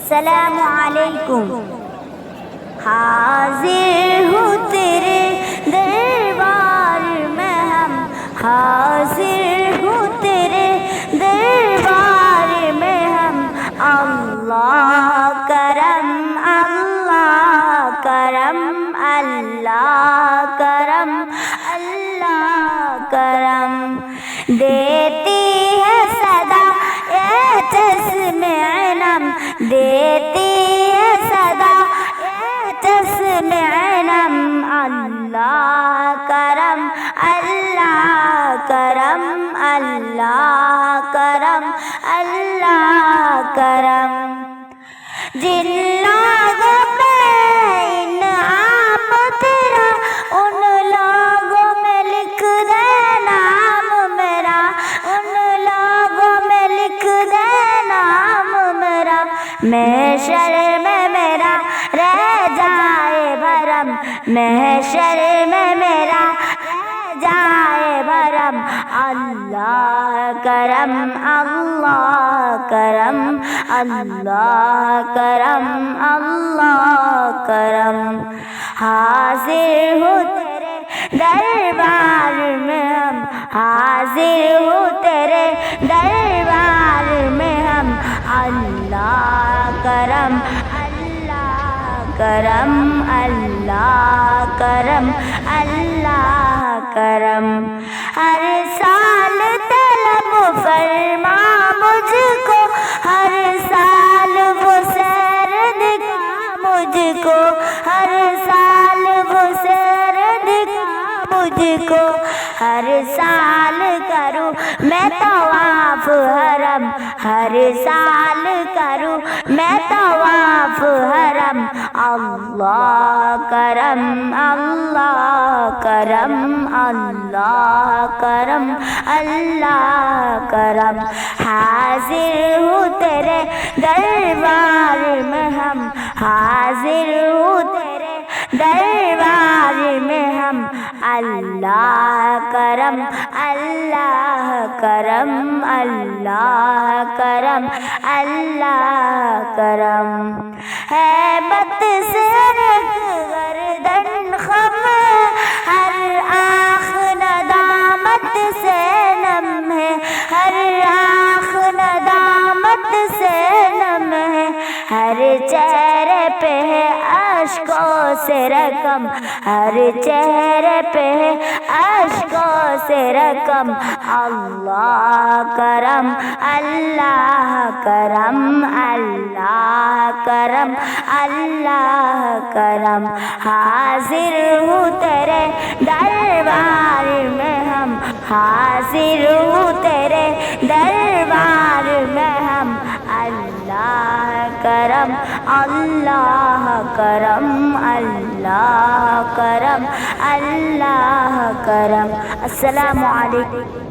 السلام علیکم۔ حاضر ہوں تیرے دربار میں ہم، حاضر ہوں تیرے دربار میں ہم۔ اللہ کرم، اللہ کرم، اللہ کرم، اللہ کرم۔ دیتی ہے صدا یہ جسم نم، دیتی ہے صدا یہ جسم نم۔ اللہ کرم، اللہ کرم، اللہ کرم، اللہ کرم۔ جن لوگوں پہ انعام تیرا ان لوگوں میں لکھ دے نام میرا، ان لوگوں میں لکھ دے نام میرا۔ محشر میں میرا رہ جائے بھرم، محشر میں میرا رہ جائے بھرم۔ اللہ کرم، اللہ کرم، اللہ کرم، اللہ کرم۔ حاضر ہوں تیرے دربار میں ہم، حاضر ہوں تیرے دربار میں ہم۔ اللہ کرم، اللہ کرم، اللہ کرم، اللہ کرم۔ ہر سال طلب فرما مجھ کو، ہر سال وہ سیر دکھا مجھ کو، ہر سال وہ سیر دکھا مجھ کو۔ ہر سال کروں میں طواف حرم، ہر سال کروں میں طواف حرم۔ اللہ کرم، اللہ کرم، اللہ کرم، اللہ کرم۔ حاضر ہوں تیرے دربار میں ہم، حاضر ہوں تیرے دربار میں ہم۔ اللہ کرم، اللہ کرم، اللہ کرم، اللہ کرم۔ ہیبت سے رکھ گردن خم، ہر آنکھ ندامت سے نم ہے، ہر آنکھ ندامت سے نم ہے۔ ہر چہرے پہ ہے اشکوں سے رقم، ہر چہرے پہ ہے اشکوں سے رقم۔ اللہ کرم، اللہ کرم، اللہ کرم، اللہ کرم۔ حاضر ہوں تیرے دربار میں ہم، حاضر ہوں تیرے دربار میں ہم۔ اللہ کرم، اللہ کرم، اللہ کرم، اللہ کرم۔ السلام علیکم۔